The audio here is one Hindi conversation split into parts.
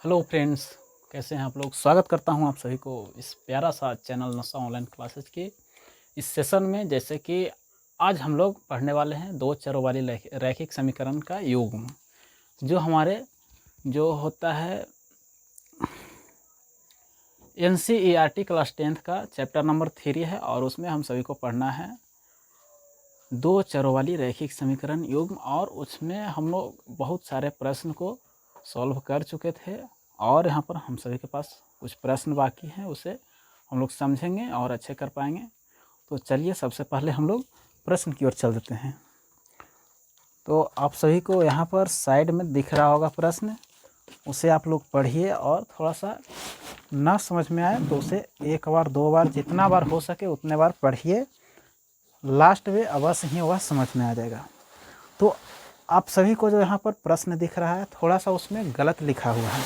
हेलो फ्रेंड्स, कैसे हैं आप लोग। स्वागत करता हूं आप सभी को इस प्यारा सा चैनल नशा ऑनलाइन क्लासेस के इस सेशन में। जैसे कि आज हम लोग पढ़ने वाले हैं दो चरों वाली रैखिक समीकरण का युग्म, जो हमारे जो होता है NCERT क्लास 10th का चैप्टर नंबर 3 है, और उसमें हम सभी को पढ़ना है दो चरों वाली रैखिक समीकरण युग्म। और उसमें हम लोग बहुत सारे प्रश्न को सॉल्व कर चुके थे, और यहाँ पर हम सभी के पास कुछ प्रश्न बाकी हैं, उसे हम लोग समझेंगे और अच्छे कर पाएंगे। तो चलिए सबसे पहले हम लोग प्रश्न की ओर चल देते हैं। तो आप सभी को यहाँ पर साइड में दिख रहा होगा प्रश्न, उसे आप लोग पढ़िए, और थोड़ा सा ना समझ में आए तो उसे एक बार दो बार जितना बार हो सके उतने बार पढ़िए। लास्ट में अवश्य ही वह समझ में आ जाएगा। तो आप सभी को जो यहाँ पर प्रश्न दिख रहा है, थोड़ा सा उसमें गलत लिखा हुआ है।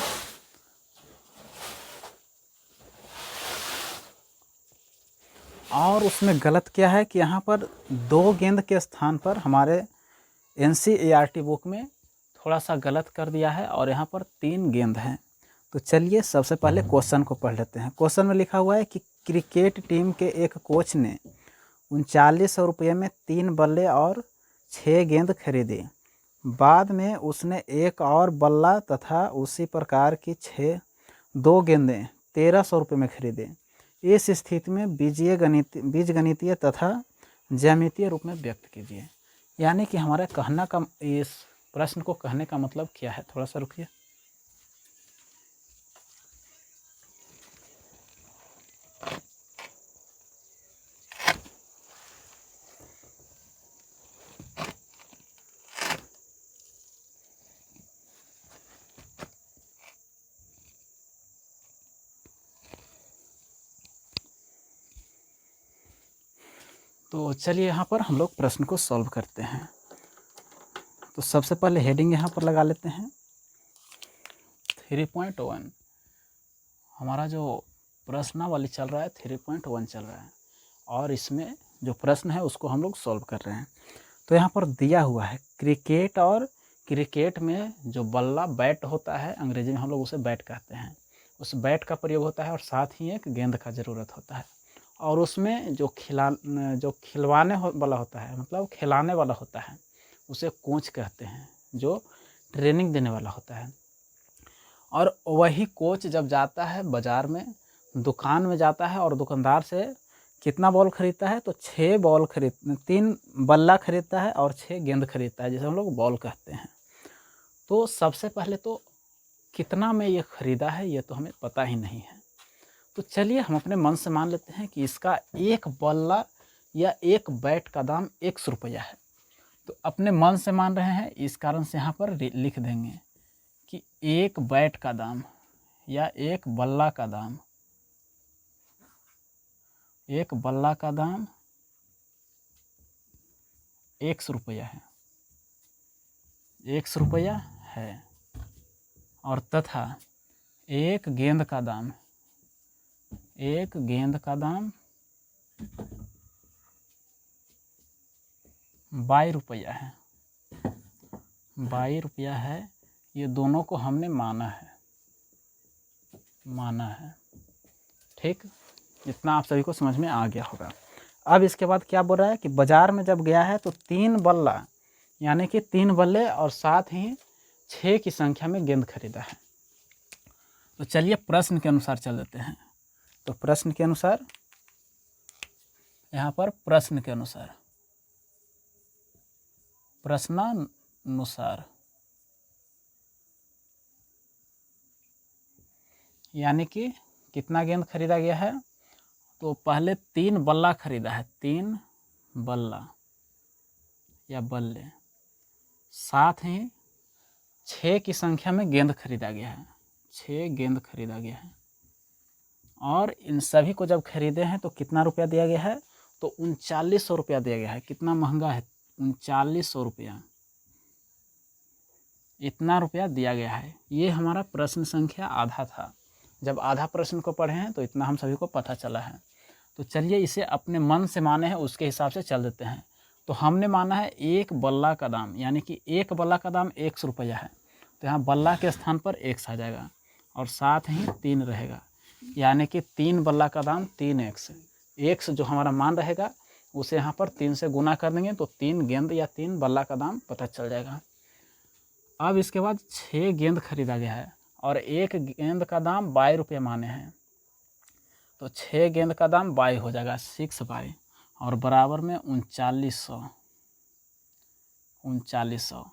और उसमें गलत क्या है कि यहाँ पर 2 गेंद के स्थान पर हमारे NCERT बुक में थोड़ा सा गलत कर दिया है, और यहाँ पर 3 गेंद हैं। तो चलिए सबसे पहले क्वेश्चन को पढ़ लेते हैं। क्वेश्चन में लिखा हुआ है कि क्रिकेट टीम के एक कोच ने 3900 रुपये में 3 बल्ले और 6 गेंद खरीदे। बाद में उसने एक और बल्ला तथा उसी प्रकार की 2 गेंदें 1300 रुपये में खरीदे। इस स्थिति में बीजगणितीय तथा ज्यामितीय रूप में व्यक्त कीजिए। यानी कि हमारे कहना का, इस प्रश्न को कहने का मतलब क्या है, थोड़ा सा रुकिए। तो चलिए यहाँ पर हम लोग प्रश्न को सॉल्व करते हैं। तो सबसे पहले हेडिंग यहाँ पर लगा लेते हैं 3.1। हमारा जो प्रश्नावली चल रहा है 3.1 चल रहा है, और इसमें जो प्रश्न है उसको हम लोग सॉल्व कर रहे हैं। तो यहाँ पर दिया हुआ है क्रिकेट, और क्रिकेट में जो बल्ला बैट होता है, अंग्रेजी में हम लोग उसे बैट कहते हैं, उस बैट का प्रयोग होता है, और साथ ही एक गेंद का ज़रूरत होता है। और उसमें जो खिलवाने वाला होता है, मतलब खिलाने वाला होता है, उसे कोच कहते हैं, जो ट्रेनिंग देने वाला होता है। और वही कोच जब जाता है बाज़ार में, दुकान में जाता है, और दुकानदार से कितना बॉल खरीदता है, तो 3 बल्ला खरीदता है और 6 गेंद खरीदता है, जिसे हम लोग बॉल कहते हैं। तो सबसे पहले तो कितना में ये ख़रीदा है ये तो हमें पता ही नहीं है। तो चलिए हम अपने मन से मान लेते हैं कि इसका एक बल्ला या एक बैट का दाम 100 रुपया है। तो अपने मन से मान रहे हैं, इस कारण से यहाँ पर लिख देंगे कि एक बैट का दाम या एक बल्ला का दाम, एक बल्ला का दाम 100 रुपया है, 100 रुपया है। और तथा एक गेंद का दाम 22 रुपया है, 22 रुपया है। ये दोनों को हमने माना है। ठीक, इतना आप सभी को समझ में आ गया होगा। अब इसके बाद क्या बोल रहा है कि बाज़ार में जब गया है तो 3 बल्ला, यानी कि 3 बल्ले और साथ ही 6 की संख्या में गेंद खरीदा है। तो चलिए प्रश्न के अनुसार चल देते हैं। तो प्रश्न के अनुसार यहाँ पर प्रश्नानुसार यानी कि कितना गेंद खरीदा गया है, तो पहले 3 बल्ला खरीदा है, 3 बल्ला या बल्ले, साथ ही 6 की संख्या में गेंद खरीदा गया है, 6 गेंद खरीदा गया है। और इन सभी को जब खरीदे हैं तो कितना रुपया दिया गया है, तो 3900 रुपया दिया गया है। कितना महंगा है, 3900 रुपया, इतना रुपया दिया गया है। ये हमारा प्रश्न संख्या आधा था। जब आधा प्रश्न को पढ़े हैं तो इतना हम सभी को पता चला है। तो चलिए इसे अपने मन से माने हैं उसके हिसाब से चल देते हैं। तो हमने माना है एक बल्ला का दाम, यानी कि एक बल्ला का दाम 100 रुपया है, तो यहाँ बल्ला के स्थान पर 100 आ जाएगा। और साथ ही 3 रहेगा, यानी कि 3 बल्ला का दाम 3x। x जो हमारा मान रहेगा उसे यहाँ पर 3 से गुना कर देंगे तो 3 गेंद या 3 बल्ला का दाम पता चल जाएगा। अब इसके बाद 6 गेंद खरीदा गया है और एक गेंद का दाम 22 रुपये माने हैं, तो 6 गेंद का दाम 22 हो जाएगा, 6/22 और बराबर में 3900।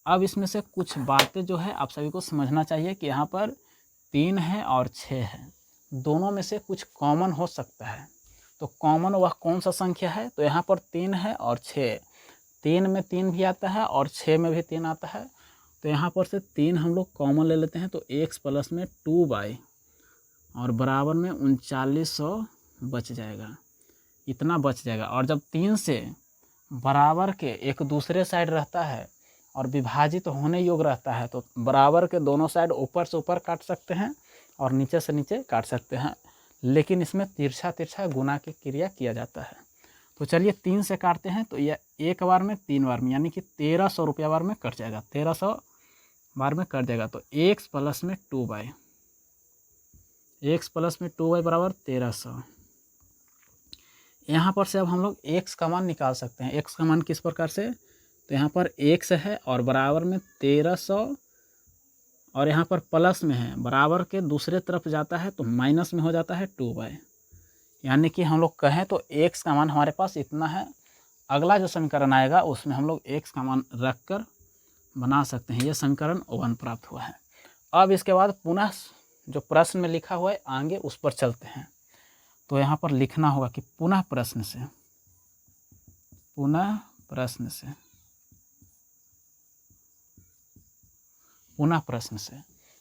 अब इसमें से कुछ बातें जो है आप सभी को समझना चाहिए कि यहाँ पर 3 है और 6 है, दोनों में से कुछ कॉमन हो सकता है। तो कॉमन वह कौन सा संख्या है? तो यहाँ पर 3 है और 6, 3 में 3 भी आता है और 6 में भी 3 आता है, तो यहाँ पर से 3 हम लोग कॉमन ले लेते हैं, तो x प्लस में 2/22 और बराबर में 3900 बच जाएगा, इतना बच जाएगा। और जब 3 से बराबर के एक दूसरे साइड रहता है और विभाजित होने योग्य रहता है तो बराबर के दोनों साइड ऊपर से ऊपर काट सकते हैं और नीचे से नीचे काट सकते हैं, लेकिन इसमें तिरछा तिरछा गुना की क्रिया किया जाता है। तो चलिए 3 से काटते हैं, तो यह एक बार में 3 बार में यानी कि 1300 रुपया बार में कट जाएगा, 1300 बार में कट जाएगा। तो x प्लस में 2/, x प्लस में 2/, बराबर 1300। यहाँ पर से अब हम लोग x का मान निकाल सकते हैं। x का मान किस प्रकार से? तो यहाँ पर x है और बराबर में 1300 और यहाँ पर प्लस में है, बराबर के दूसरे तरफ जाता है तो माइनस में हो जाता है 2/, यानी कि हम लोग कहें तो x का मान हमारे पास इतना है। अगला जो समीकरण आएगा उसमें हम लोग x का मान रख कर बना सकते हैं। यह समीकरण 1 प्राप्त हुआ है। अब इसके बाद पुनः जो प्रश्न में लिखा हुआ है आगे उस पर चलते हैं। तो यहाँ पर लिखना होगा कि पुनः प्रश्न से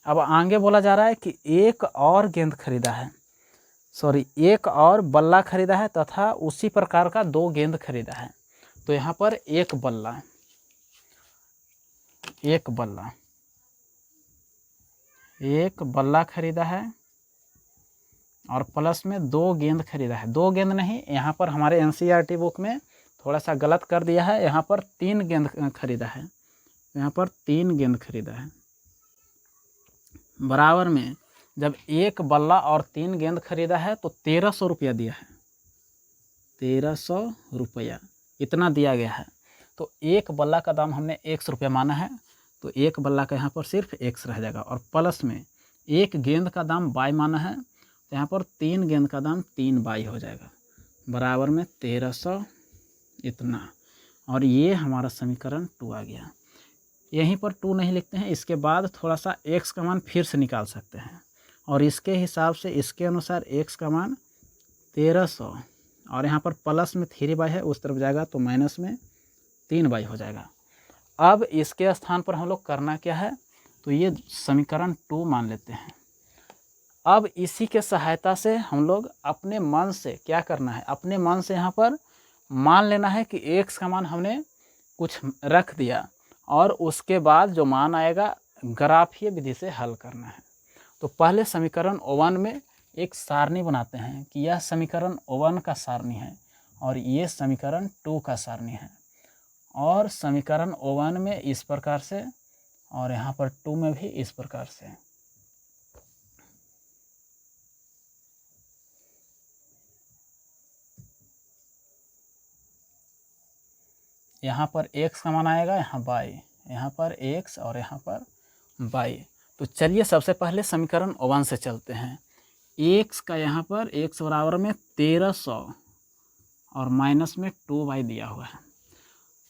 अब आगे बोला जा रहा है कि एक और गेंद खरीदा है, एक और बल्ला खरीदा है तथा उसी प्रकार का 2 गेंद खरीदा है। तो यहाँ पर एक बल्ला खरीदा है और प्लस में 2 गेंद खरीदा है। 2 गेंद नहीं, यहाँ पर हमारे NCERT बुक में थोड़ा सा गलत कर दिया है, यहाँ पर 3 गेंद खरीदा है। यहाँ पर 3 गेंद खरीदा है, बराबर में जब एक बल्ला और 3 गेंद खरीदा है तो 1300 रुपया दिया है, 1300 रुपया इतना दिया गया है। तो एक बल्ला का दाम हमने x रुपया माना है, तो एक बल्ला का यहाँ पर सिर्फ x रह जाएगा और प्लस में एक गेंद का दाम 22 माना है, तो यहाँ पर 3 गेंद का दाम 3/22 हो जाएगा, बराबर में 1300 इतना। और ये हमारा समीकरण 2 आ गया। यहीं पर 2 नहीं लिखते हैं, इसके बाद थोड़ा सा x का मान फिर से निकाल सकते हैं और इसके हिसाब से इसके अनुसार x का मान 1300 और यहाँ पर प्लस में 3/22 है, उस तरफ जाएगा तो माइनस में 3/22 हो जाएगा। अब इसके स्थान पर हम लोग करना क्या है? तो ये समीकरण 2 मान लेते हैं। अब इसी के सहायता से हम लोग अपने मन से क्या करना है? अपने मन से यहाँ पर मान लेना है कि x का मान हमने कुछ रख दिया और उसके बाद जो मान आएगा ग्राफीय विधि से हल करना है। तो पहले समीकरण 1 में एक सारणी बनाते हैं कि यह समीकरण 1 का सारणी है और ये समीकरण 2 का सारणी है, और समीकरण 1 में इस प्रकार से और यहाँ पर 2 में भी इस प्रकार से। यहाँ पर x का मान आएगा, यहाँ y, यहाँ पर x और यहाँ पर y। तो चलिए सबसे पहले समीकरण 1 से चलते हैं। x का यहाँ पर x बराबर में 1300 और माइनस में 2y दिया हुआ है।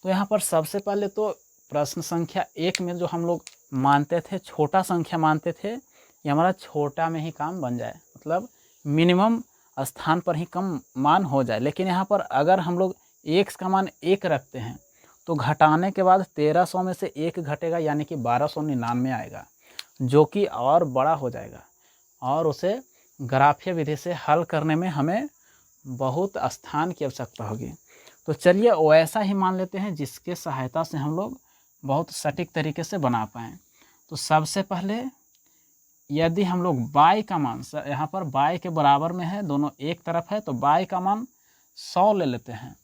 तो यहाँ पर सबसे पहले तो प्रश्न संख्या 1 में जो हम लोग मानते थे, छोटा संख्या मानते थे, ये हमारा छोटा में ही काम बन जाए, मतलब मिनिमम स्थान पर ही कम मान हो जाए। लेकिन यहाँ पर अगर हम लोग x का मान 1 रखते हैं तो घटाने के बाद 1300 में से 1 घटेगा, यानी कि 1299 आएगा, जो कि और बड़ा हो जाएगा और उसे ग्राफीय विधि से हल करने में हमें बहुत स्थान की आवश्यकता होगी। तो चलिए वैसा ही मान लेते हैं जिसके सहायता से हम लोग बहुत सटीक तरीके से बना पाएँ। तो सबसे पहले यदि हम लोग y का मान, यहाँ पर y के बराबर में है, दोनों एक तरफ है, तो y का मान 100 ले लेते हैं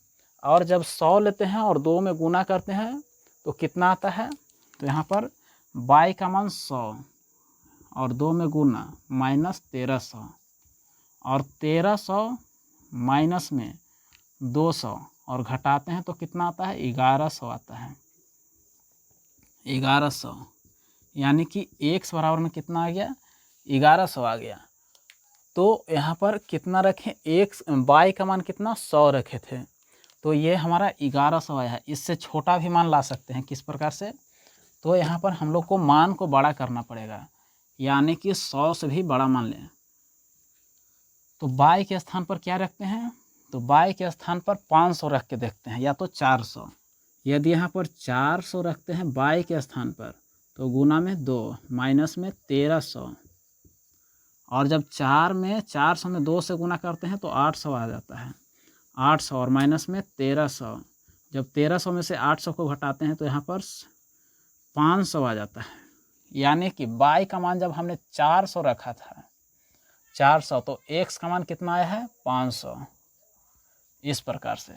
और जब 100 लेते हैं और 2 में गुना करते हैं तो कितना आता है? तो यहाँ पर y का मान 100 और 2 में गुना माइनस 1300 और 1300 माइनस में 200 और घटाते हैं तो कितना आता है 1100 आता है 1100 यानी कि x बराबर में कितना आ गया 1100 आ गया। तो यहाँ पर कितना रखें x y का मान कितना 100 रखे थे तो ये हमारा 1100 आया है। इससे छोटा भी मान ला सकते हैं किस प्रकार से, तो यहाँ पर हम लोग को मान को बड़ा करना पड़ेगा यानी कि 100 से भी बड़ा मान लें। तो y के स्थान पर क्या रखते हैं, तो y के स्थान पर 500 रख के देखते हैं या तो 400। यदि यहाँ पर 400 रखते हैं y के स्थान पर तो गुना में 2 माइनस में 1300 और जब 400 में 2 से गुना करते हैं तो 800 आ जाता है 800 और माइनस में 1300। जब 1300 में से 800 को घटाते हैं तो यहाँ पर 500 आ जाता है यानी कि y का मान जब हमने 400 रखा था 400 तो x का मान कितना आया है 500। इस प्रकार से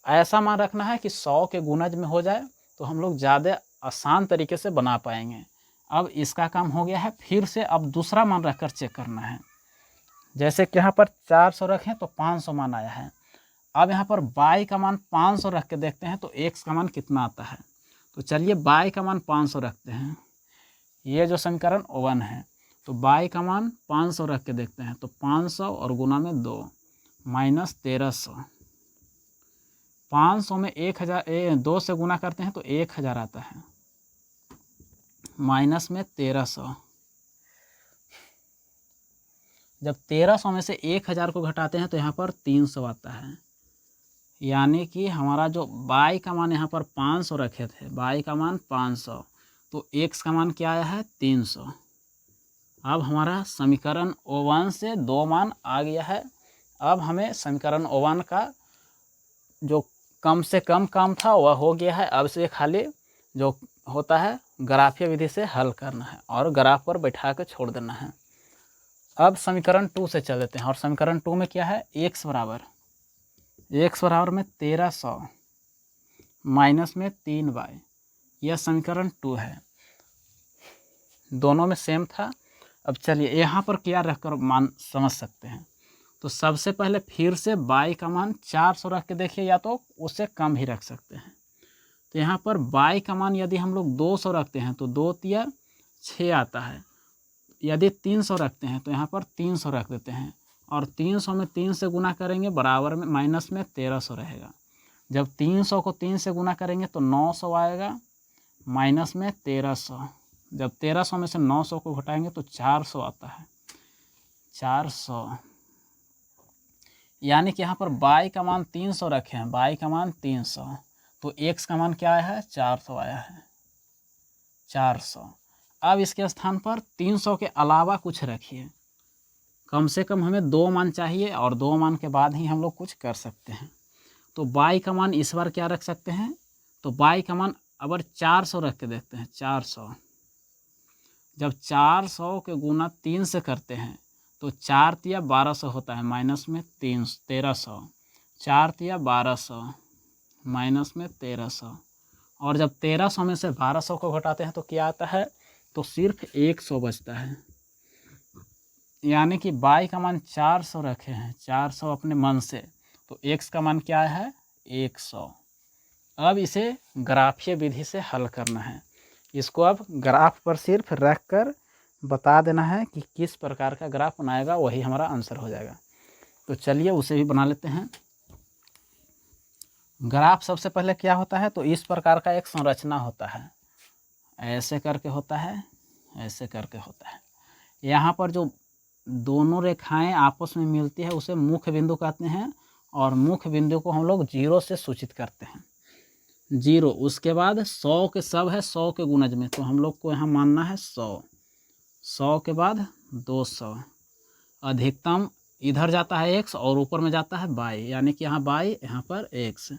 ऐसा मान रखना है कि 100 के गुणज में हो जाए तो हम लोग ज़्यादा आसान तरीके से बना पाएंगे। अब इसका काम हो गया है, फिर से अब दूसरा मान रखकर चेक करना है। जैसे कि यहाँ पर 400 रखें तो 500 मान आया है। अब यहाँ पर y का मान 500 रख के देखते हैं तो x का मान कितना आता है। तो चलिए y का मान 500 रखते हैं, ये जो समीकरण 1 है। तो y का मान 500 रख के देखते हैं तो 500 और गुना में 2 माइनस 1300। 500 में 2 से गुना करते हैं तो 1000 आता है माइनस में 1300। जब 1300 में से 1000 को घटाते हैं तो यहाँ पर 300 आता है यानी कि हमारा जो y का मान यहाँ पर 500 रखे थे, y का मान 500 तो x का मान क्या आया है 300। अब हमारा समीकरण O1 से 2 मान आ गया है। अब हमें समीकरण O1 का जो कम से कम काम था वह हो गया है। अब से खाली जो होता है ग्राफीय विधि से हल करना है और ग्राफ पर बैठा कर छोड़ देना है। अब समीकरण 2 से चल देते हैं और समीकरण 2 में क्या है x बराबर में 1300 माइनस में 3y, यह समीकरण 2 है। दोनों में सेम था। अब चलिए यहाँ पर क्या रखकर मान समझ सकते हैं। तो सबसे पहले फिर से y का मान 400 रख के देखिए या तो उससे कम ही रख सकते हैं। तो यहाँ पर y का मान यदि हम लोग 200 रखते हैं तो 2 तिया 6 आता है। यदि 300 रखते हैं तो यहाँ पर 300 रख देते हैं और 300 में 3 से गुना करेंगे बराबर में माइनस में 1300 रहेगा। जब 300 को 3 से गुना करेंगे तो 900 आएगा माइनस में 1300। जब 1300 में से 900 को घटाएंगे तो 400 आता है 400 यानी कि यहाँ पर y का मान 300 रखे हैं, y का मान 300 तो x का मान क्या आया है 400 आया है 400। अब इसके स्थान पर 300 के अलावा कुछ रखिए, कम से कम हमें 2 मान चाहिए और 2 मान के बाद ही हम लोग कुछ कर सकते हैं। तो y का मान इस बार क्या रख सकते हैं, तो y का मान अगर 400 रख के देखते हैं 400। जब 400 के गुना 3 से करते हैं तो 4 तिया 1200 होता है माइनस में 1300। 4 तिया 1200 माइनस में 1300 और जब 1300 में से 1200 को घटाते हैं तो क्या आता है, तो सिर्फ 100 बचता है। यानी कि y का मान 400 रखे हैं 400 अपने मन से, तो x का मान क्या है 100। अब इसे ग्राफीय विधि से हल करना है। इसको अब ग्राफ पर सिर्फ रख कर बता देना है कि किस प्रकार का ग्राफ बनाएगा, वही हमारा आंसर हो जाएगा। तो चलिए उसे भी बना लेते हैं। ग्राफ सबसे पहले क्या होता है, तो इस प्रकार का एक संरचना होता है, ऐसे करके होता है, ऐसे करके होता है। यहाँ पर जो दोनों रेखाएं आपस में मिलती है उसे मुख्य बिंदु कहते हैं और मुख्य बिंदु को हम लोग 0 से सूचित करते हैं 0। उसके बाद 100 के सब है 100 के गुणज में, तो हम लोग को यहाँ मानना है 100 के बाद 200। अधिकतम इधर जाता है x और ऊपर में जाता है y, यानी कि यहाँ y यहाँ पर x,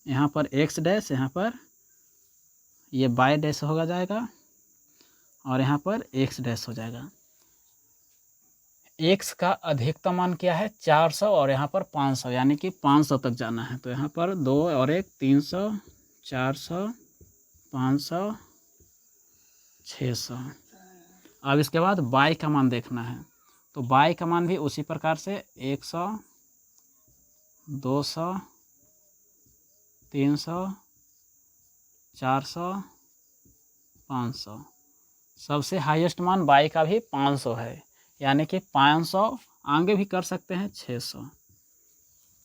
यहाँ पर x डैश, यहाँ पर ये y डैश होगा जाएगा और यहाँ पर x डैश हो जाएगा। x का अधिकतम मान क्या है 400 और यहाँ पर 500, यानी कि 500 तक जाना है। तो यहाँ पर 2 और 1 300 400 500 600 अब इसके बाद y का मान देखना है, तो y का मान भी उसी प्रकार से 100, 200, 300, 400, 500। सबसे हाईएस्ट मान y का भी 500 है, यानी कि 500 आगे भी कर सकते हैं 600।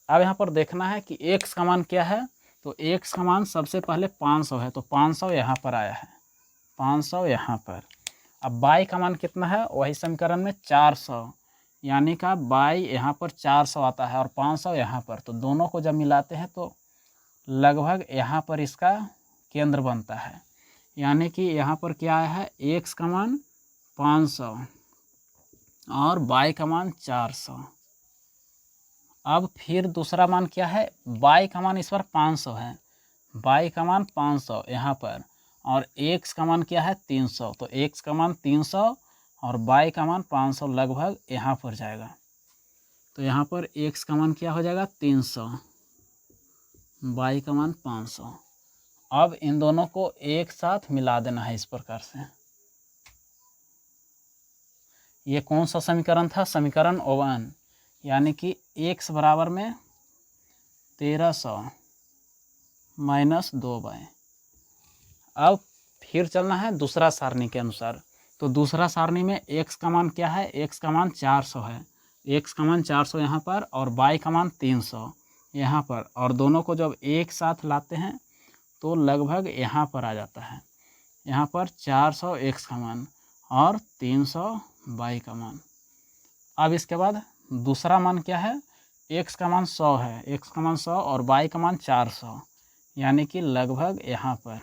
अब यहाँ पर देखना है कि x का मान क्या है, तो x का मान सबसे पहले 500 है, तो 500 यहाँ पर आया है, 500 यहाँ पर। अब y का मान कितना है, वही समीकरण में 400, यानी का y यहाँ पर 400 आता है और 500 यहाँ पर, तो दोनों को जब मिलाते हैं तो लगभग यहाँ पर इसका केंद्र बनता है, यानी कि यहाँ पर क्या आया है, x का मान 500 और y का मान 400। अब फिर दूसरा मान क्या है, y का मान इस बार 500 है, y का मान 500 यहाँ पर, और x का मान क्या है 300, तो x का मान 300 और y का मान 500 लगभग यहाँ पर जाएगा। तो यहाँ पर x का मान क्या हो जाएगा 300, y का मान 500। अब इन दोनों को एक साथ मिला देना है इस प्रकार से। ये कौन सा समीकरण था, समीकरण 1, यानी कि x बराबर में 1300 माइनस 2y। अब फिर चलना है दूसरा सारणी के अनुसार, तो दूसरा सारणी में x का मान क्या है, x का मान 400 है, x का मान 400 यहाँ पर और y का मान 300 यहाँ पर, और दोनों को जब एक साथ लाते हैं तो लगभग यहाँ पर आ जाता है, यहाँ पर 400 x का मान और 300 y का मान। अब इसके बाद दूसरा मान क्या है, x का मान 100 है, x का मान 100 और y का मान 400, यानी कि लगभग यहाँ पर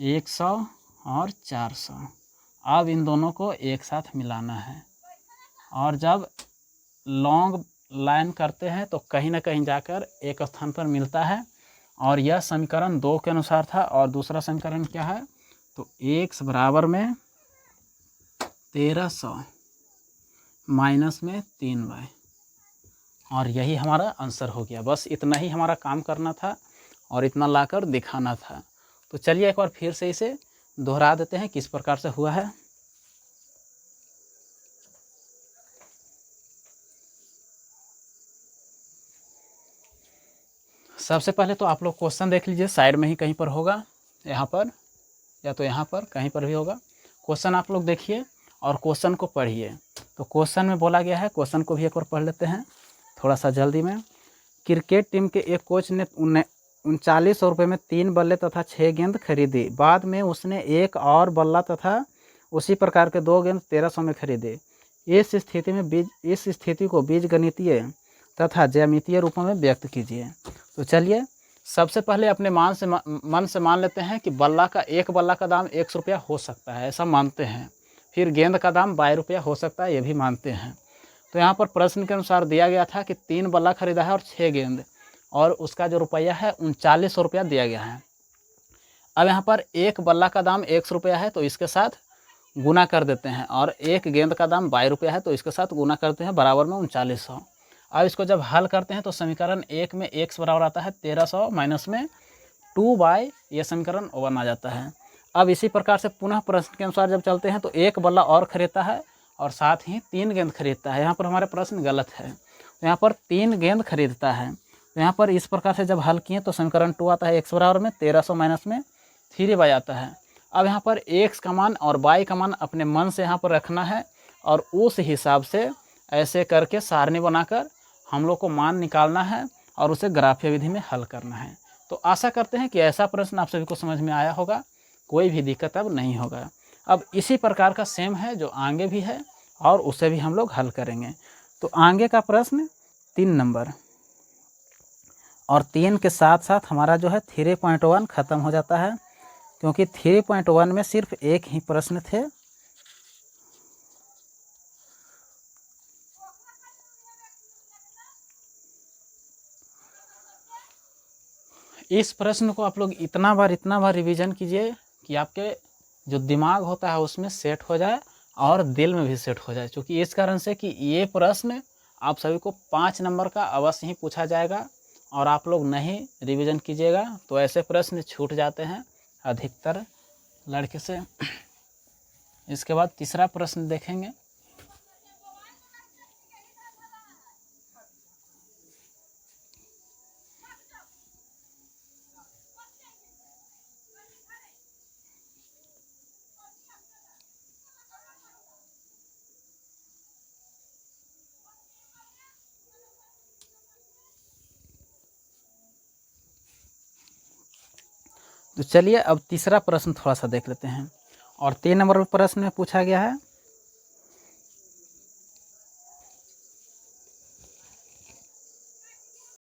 100 और 400। अब इन दोनों को एक साथ मिलाना है, और जब लॉन्ग लाइन करते हैं तो कहीं ना कहीं जाकर एक स्थान पर मिलता है, और यह समीकरण 2 के अनुसार था। और दूसरा समीकरण क्या है, तो x बराबर में 1300 माइनस में 3y, और यही हमारा आंसर हो गया। बस इतना ही हमारा काम करना था और इतना लाकर दिखाना था। तो चलिए एक बार फिर से इसे दोहरा देते हैं किस प्रकार से हुआ है। सबसे पहले तो आप लोग क्वेश्चन देख लीजिए, साइड में ही कहीं पर होगा, यहाँ पर या तो यहाँ पर कहीं पर भी होगा। क्वेश्चन आप लोग देखिए और क्वेश्चन को पढ़िए। तो क्वेश्चन में बोला गया है, क्वेश्चन को भी एक बार पढ़ लेते हैं थोड़ा सा जल्दी में। क्रिकेट टीम के एक कोच ने 3900 रुपये में 3 बल्ले तथा 6 गेंद खरीदी। बाद में उसने एक और बल्ला तथा उसी प्रकार के 2 गेंद 1300 में खरीदे। इस स्थिति को बीजगणितीय तथा ज्यामितीय रूपों में व्यक्त कीजिए। तो चलिए सबसे पहले अपने मन से मान लेते हैं कि एक बल्ला का दाम 100 रुपया हो सकता है, ऐसा मानते हैं। फिर गेंद का दाम 22 रुपया हो सकता है, ये भी मानते हैं। तो यहाँ पर प्रश्न के अनुसार दिया गया था कि 3 बल्ला खरीदा है और 6 गेंद, और उसका जो रुपया है 3900 रुपया दिया गया है। अब यहाँ पर एक बल्ला का दाम 100 रुपया है, तो इसके साथ गुना कर देते हैं, और एक गेंद का दाम 22 रुपया है, तो इसके साथ गुना करते हैं, बराबर में 3900। अब इसको जब हल करते हैं तो समीकरण 1 में x बराबर आता है 1300 माइनस में 2y, ये समीकरण 1 आ जाता है। अब इसी प्रकार से पुनः प्रश्न के अनुसार जब चलते हैं तो एक बल्ला और खरीदता है और साथ ही 3 गेंद खरीदता है। यहाँ पर हमारा प्रश्न गलत है, तो यहाँ पर 3 गेंद खरीदता है। तो यहाँ पर इस प्रकार से जब हल किए तो समीकरण 2 आता है, x बराबर में 1300 माइनस में 3y आता है। अब यहाँ पर x का मान और y का मान अपने मन से यहाँ पर रखना है, और उस हिसाब से ऐसे करके सारणी बनाकर हम लोग को मान निकालना है और उसे ग्राफीय विधि में हल करना है। तो आशा करते हैं कि ऐसा प्रश्न आप सभी को समझ में आया होगा, कोई भी दिक्कत अब नहीं होगा। अब इसी प्रकार का सेम है जो आगे भी है, और उसे भी हम लोग हल करेंगे। तो आगे का प्रश्न 3 नंबर, और 3 के साथ साथ हमारा जो है 3.1 ख़त्म हो जाता है, क्योंकि 3.1 में सिर्फ एक ही प्रश्न थे। इस प्रश्न को आप लोग इतना बार रिवीजन कीजिए कि आपके जो दिमाग होता है उसमें सेट हो जाए और दिल में भी सेट हो जाए, क्योंकि इस कारण से कि ये प्रश्न आप सभी को 5 नंबर का अवश्य ही पूछा जाएगा, और आप लोग नहीं रिवीजन कीजिएगा तो ऐसे प्रश्न छूट जाते हैं अधिकतर लड़के से। इसके बाद तीसरा प्रश्न देखेंगे। तो चलिए अब तीसरा प्रश्न थोड़ा सा देख लेते हैं। और 3 नंबर प्रश्न में पूछा गया है